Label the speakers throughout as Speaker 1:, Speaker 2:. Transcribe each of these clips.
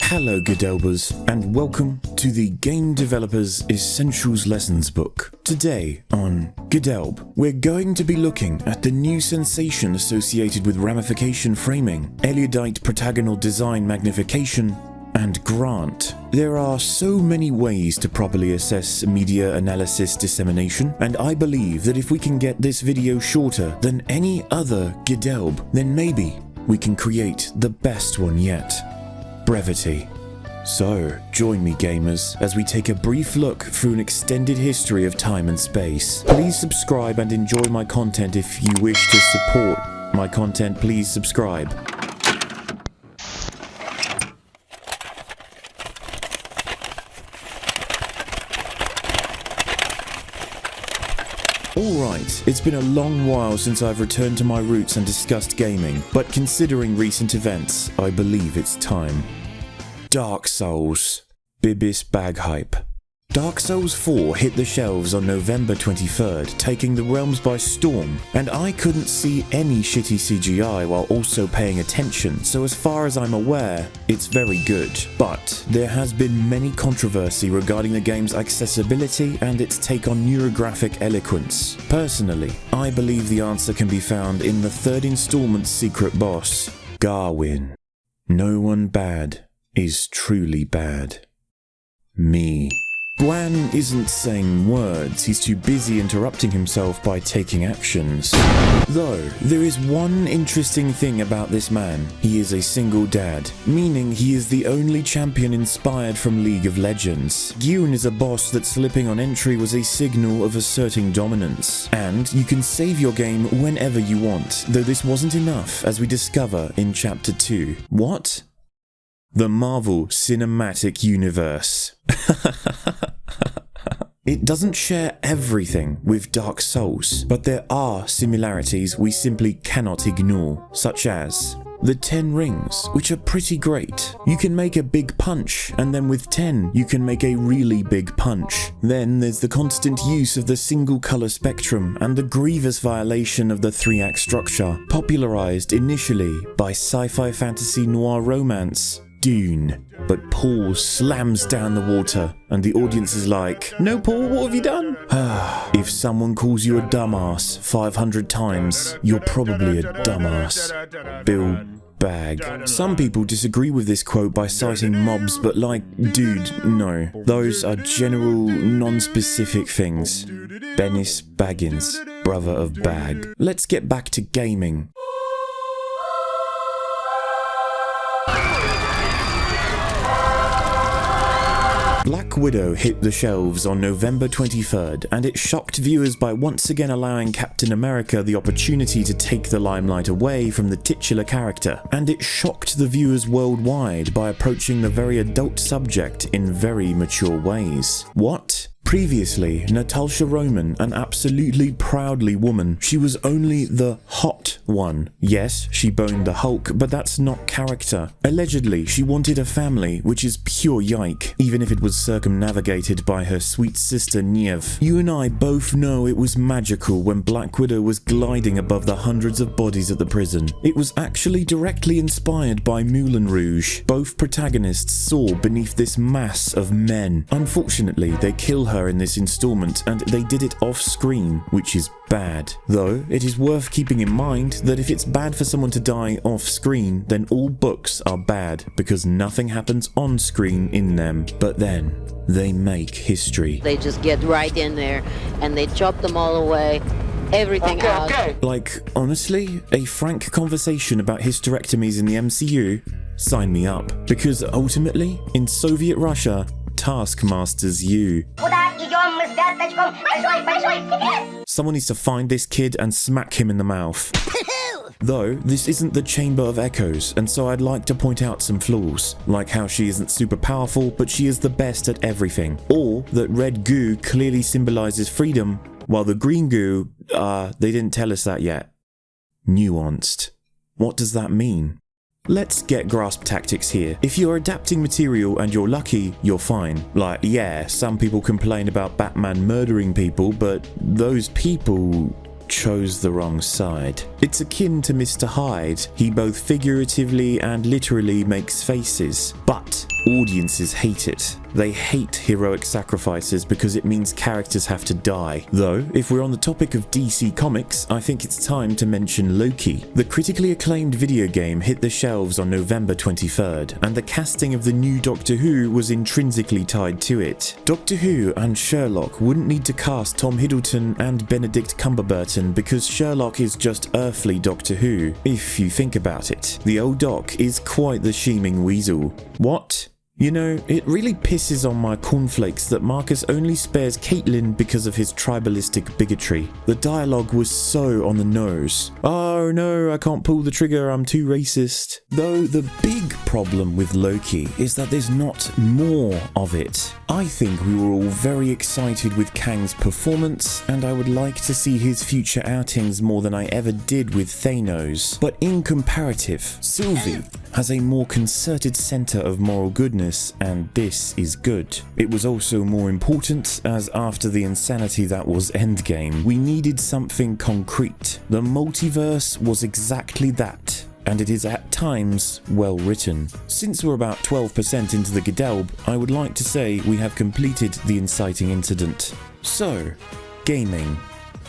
Speaker 1: Hello GDELBers, and welcome to the Game Developers Essentials Lessons book. Today on GDELB, we're going to be looking at the new sensation associated with ramification framing, Eliodite protagonal design magnification, and grant. There are so many ways to properly assess media analysis dissemination, and I believe that if we can get this video shorter than any other GDELB, then maybe we can create the best one yet. Brevity. So, join me gamers as we take a brief look through an extended history of time and space. Please subscribe and enjoy my content. If you wish to support my content, please subscribe. Alright, it's been a long while since I've returned to my roots and discussed gaming, but considering recent events, I believe it's time. Dark Souls. Bibis Baghype. Dark Souls 4 hit the shelves on November 23rd, taking the realms by storm, and I couldn't see any shitty CGI while also paying attention, so as far as I'm aware, it's very good. But there has been many controversy regarding the game's accessibility and its take on neurographic eloquence. Personally, I believe the answer can be found in the third installment's secret boss, Garwin. No one bad is truly bad. Me. Gwan isn't saying words, he's too busy interrupting himself by taking actions. Though, there is one interesting thing about this man. He is a single dad, meaning he is the only champion inspired from League of Legends. Gyun is a boss that slipping on entry was a signal of asserting dominance. And you can save your game whenever you want, though this wasn't enough, as we discover in Chapter 2. What? The Marvel Cinematic Universe. It doesn't share everything with Dark Souls, but there are similarities we simply cannot ignore, such as the 10 rings, which are pretty great. You can make a big punch, and then with 10, you can make a really big punch. Then there's the constant use of the single color spectrum and the grievous violation of the 3-act structure, popularized initially by sci-fi fantasy noir romance, Dune. But Paul slams down the water, and the audience is like, "No, Paul, what have you done?" If someone calls you a dumbass 500 times, you're probably a dumbass. Bill Bag. Some people disagree with this quote by citing mobs, but like, dude, no. Those are general, non-specific things. Bennis Baggins, brother of Bag. Let's get back to gaming. Black Widow hit the shelves on November 23rd, and it shocked viewers by once again allowing Captain America the opportunity to take the limelight away from the titular character. And it shocked the viewers worldwide by approaching the very adult subject in very mature ways. What? Previously, Natasha Roman, an absolutely proudly woman, she was only the hot one. Yes, she boned the Hulk, but that's not character. Allegedly, she wanted a family, which is pure yike, even if it was circumnavigated by her sweet sister Niev. You and I both know it was magical when Black Widow was gliding above the hundreds of bodies at the prison. It was actually directly inspired by Moulin Rouge. Both protagonists soar beneath this mass of men. Unfortunately, they kill her in this installment, and they did it off screen, which is bad. Though, it is worth keeping in mind that if it's bad for someone to die off screen, then all books are bad, because nothing happens on screen in them. But then, they make history.
Speaker 2: They just get right in there, and they chop them all away. Everything out.
Speaker 1: Like, honestly, a frank conversation about hysterectomies in the MCU? Sign me up. Because ultimately, in Soviet Russia, Taskmaster's you. Someone needs to find this kid and smack him in the mouth. Though, this isn't the Chamber of Echoes, and so I'd like to point out some flaws, like how she isn't super powerful, but she is the best at everything, or that red goo clearly symbolizes freedom, while the green goo, they didn't tell us that yet. Nuanced. What does that mean? Let's get grasp tactics here. If you're adapting material and you're lucky, you're fine. Like, yeah, some people complain about Batman murdering people, but those people chose the wrong side. It's akin to Mr. Hyde. He both figuratively and literally makes faces. But Audiences hate it. They hate heroic sacrifices because it means characters have to die. Though, if we're on the topic of DC Comics, I think it's time to mention Loki. The critically acclaimed video game hit the shelves on November 23rd, and the casting of the new Doctor Who was intrinsically tied to it. Doctor Who and Sherlock wouldn't need to cast Tom Hiddleston and Benedict Cumberbatch because Sherlock is just earthly Doctor Who, if you think about it. The old Doc is quite the scheming weasel. What? You know, it really pisses on my cornflakes that Marcus only spares Caitlin because of his tribalistic bigotry. The dialogue was so on the nose. Oh no, I can't pull the trigger, I'm too racist. Though the big problem with Loki is that there's not more of it. I think we were all very excited with Kang's performance, and I would like to see his future outings more than I ever did with Thanos. But in comparative, Sylvie has a more concerted centre of moral goodness, and this is good. It was also more important, as after the insanity that was Endgame, we needed something concrete. The multiverse was exactly that, and it is at times well written. Since we're about 12% into the GDELB, I would like to say we have completed the inciting incident. So, gaming.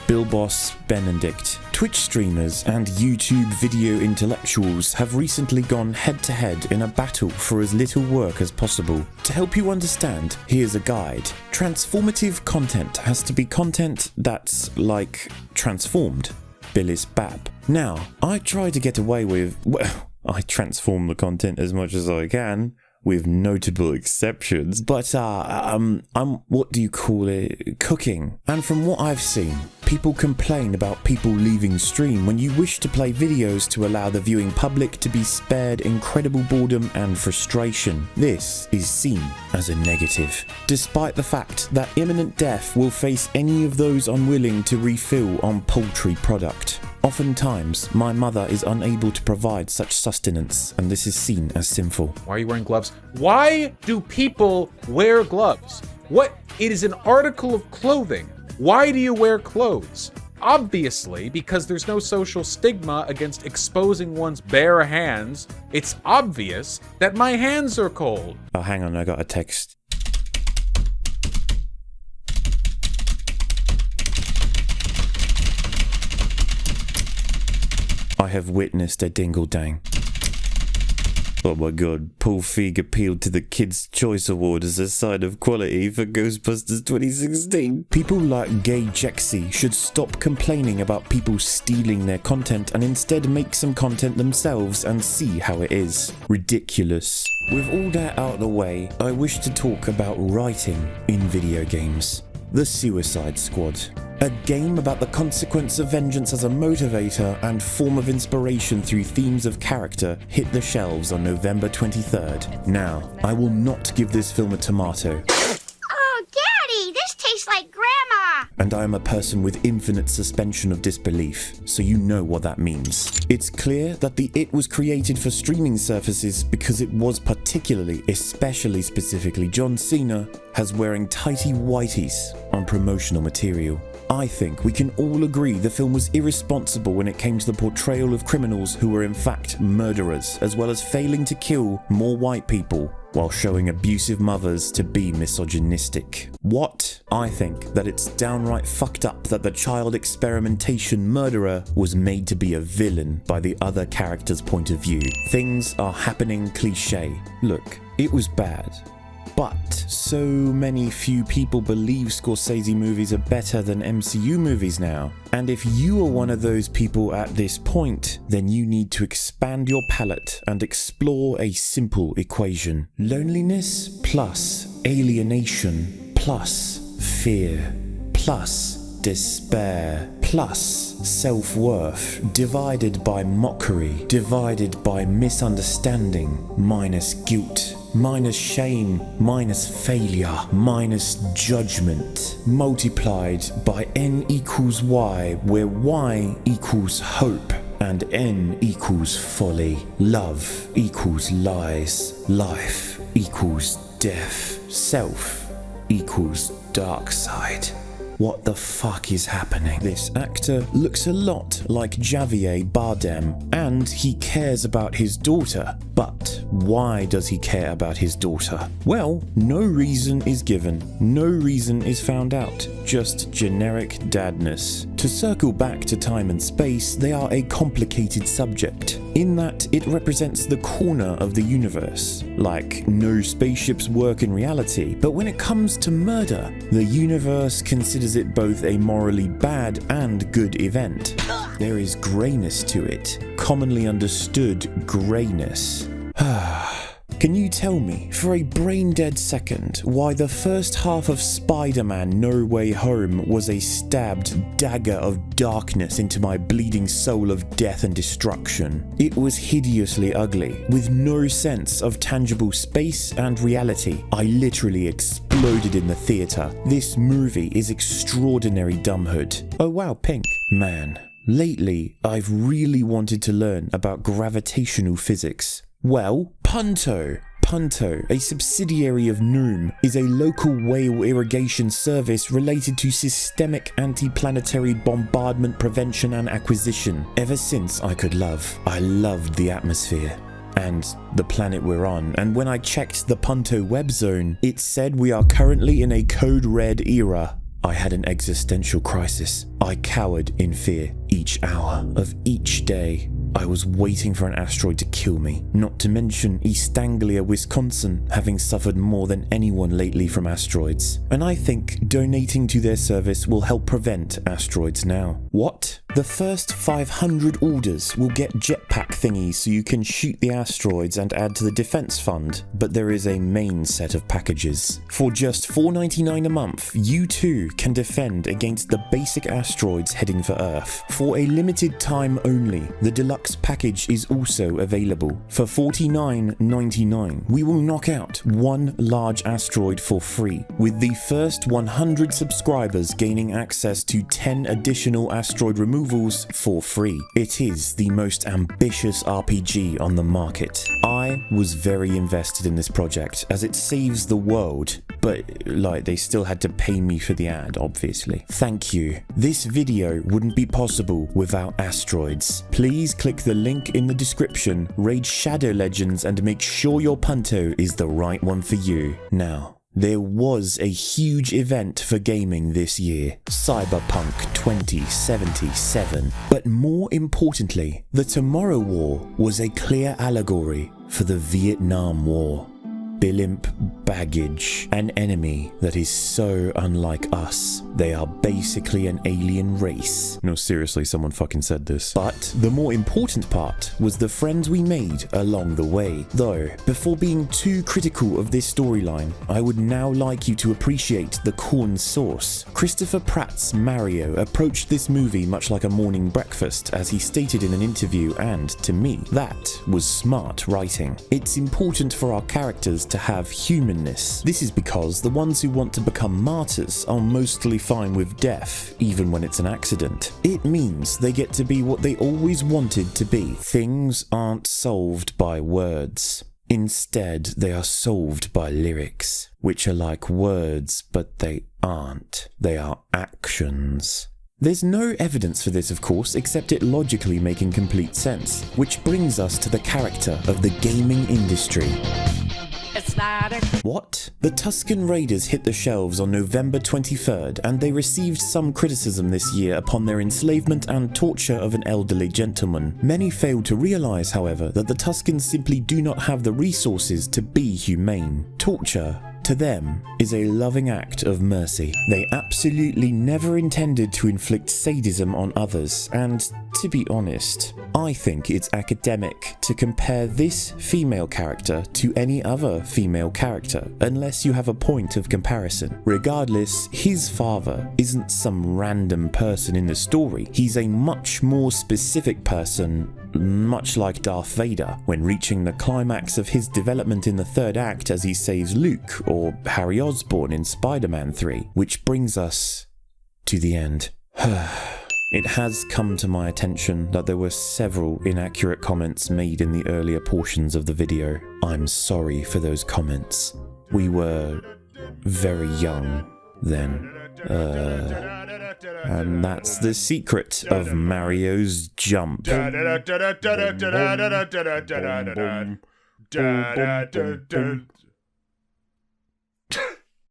Speaker 1: Bill Boss Benedict. Twitch streamers and YouTube video intellectuals have recently gone head-to-head in a battle for as little work as possible. To help you understand, here's a guide. Transformative content has to be content that's, like, transformed. Billis Bap. Now, I try to get away with, well, I transform the content as much as I can, with notable exceptions, but I'm what do you call it, cooking. And from what I've seen, people complain about people leaving stream when you wish to play videos to allow the viewing public to be spared incredible boredom and frustration. This is seen as a negative, despite the fact that imminent death will face any of those unwilling to refill on poultry product. Oftentimes, my mother is unable to provide such sustenance, and this is seen as sinful.
Speaker 3: Why are you wearing gloves? Why do people wear gloves? What? It is an article of clothing. Why do you wear clothes? Obviously, because there's no social stigma against exposing one's bare hands. It's obvious that my hands are cold.
Speaker 1: Oh, hang on, I got a text. I have witnessed a dingle-dang. Oh my god, Paul Feig appealed to the Kids' Choice Award as a sign of quality for Ghostbusters 2016. People like Gay Jexy should stop complaining about people stealing their content and instead make some content themselves and see how it is. Ridiculous. With all that out of the way, I wish to talk about writing in video games. The Suicide Squad. A game about the consequence of vengeance as a motivator and form of inspiration through themes of character hit the shelves on November 23rd. Now, I will not give this film a tomato.
Speaker 4: Oh, Daddy, this tastes like Grandma!
Speaker 1: And I am a person with infinite suspension of disbelief, so you know what that means. It's clear that the It was created for streaming services because it was especially specifically John Cena, has wearing tighty whities on promotional material. I think we can all agree the film was irresponsible when it came to the portrayal of criminals who were in fact murderers, as well as failing to kill more white people while showing abusive mothers to be misogynistic. What? I think that it's downright fucked up that the child experimentation murderer was made to be a villain by the other character's point of view. Things are happening cliché. Look, it was bad. But so many few people believe Scorsese movies are better than MCU movies now. And if you are one of those people at this point, then you need to expand your palette and explore a simple equation. Loneliness plus alienation plus fear plus despair plus self-worth divided by mockery divided by misunderstanding minus guilt minus shame, minus failure, minus judgment, multiplied by n equals y, where y equals hope, and n equals folly, love equals lies, life equals death, self equals dark side. What the fuck is happening? This actor looks a lot like Javier Bardem, and he cares about his daughter. But why does he care about his daughter? Well, no reason is given, no reason is found out, just generic dadness. To circle back to time and space, they are a complicated subject, in that it represents the corner of the universe. Like, no spaceships work in reality, but when it comes to murder, the universe considers it both a morally bad and good event. There is grayness to it, commonly understood grayness. Can you tell me, for a brain-dead second, why the first half of Spider-Man No Way Home was a stabbed dagger of darkness into my bleeding soul of death and destruction? It was hideously ugly, with no sense of tangible space and reality. I literally exploded in the theatre. This movie is extraordinary dumbhood. Oh wow, pink. Man, lately I've really wanted to learn about gravitational physics. Well, Punto. Punto, a subsidiary of Noom, is a local whale irrigation service related to systemic anti-planetary bombardment prevention and acquisition. Ever since I could love, I loved the atmosphere and the planet we're on, and when I checked the Punto web zone, it said we are currently in a code red era. I had an existential crisis. I cowered in fear each hour of each day. I was waiting for an asteroid to kill me, not to mention East Anglia, Wisconsin, having suffered more than anyone lately from asteroids. And I think donating to their service will help prevent asteroids now. What? The first 500 orders will get jetpack thingies so you can shoot the asteroids and add to the defense fund, but there is a main set of packages. For just $4.99 a month, you too can defend against the basic asteroids heading for Earth. For a limited time only, the deluxe package is also available. For $49.99, we will knock out one large asteroid for free, with the first 100 subscribers gaining access to 10 additional asteroid removals for free. It is the most ambitious RPG on the market. I was very invested in this project as it saves the world, but like they still had to pay me for the ad, obviously. Thank you. This video wouldn't be possible without asteroids. Please click the link in the description, raid Shadow Legends, and make sure your Punto is the right one for you. Now, there was a huge event for gaming this year, Cyberpunk 2077. But more importantly, the Tomorrow War was a clear allegory for the Vietnam War. Blimp baggage, an enemy that is so unlike us. They are basically an alien race. No, seriously, someone fucking said this. But the more important part was the friends we made along the way. Though, before being too critical of this storyline, I would now like you to appreciate the corn sauce. Christopher Pratt's Mario approached this movie much like a morning breakfast, as he stated in an interview, and to me, that was smart writing. It's important for our characters to have humanness. This is because the ones who want to become martyrs are mostly fine with death, even when it's an accident. It means they get to be what they always wanted to be. Things aren't solved by words. Instead, they are solved by lyrics, which are like words, but they aren't. They are actions. There's no evidence for this, of course, except it logically making complete sense, which brings us to the character of the gaming industry. What? The Tusken Raiders hit the shelves on November 23rd, and they received some criticism this year upon their enslavement and torture of an elderly gentleman. Many failed to realize, however, that the Tuskens simply do not have the resources to be humane. Torture, to them, is a loving act of mercy. They absolutely never intended to inflict sadism on others, and to be honest, I think it's academic to compare this female character to any other female character, unless you have a point of comparison. Regardless, his father isn't some random person in the story. He's a much more specific person, much like Darth Vader, when reaching the climax of his development in the third act as he saves Luke, or Harry Osborn in Spider-Man 3, which brings us to the end. It has come to my attention that there were several inaccurate comments made in the earlier portions of the video. I'm sorry for those comments. We were very young then. And that's the secret of Mario's jump.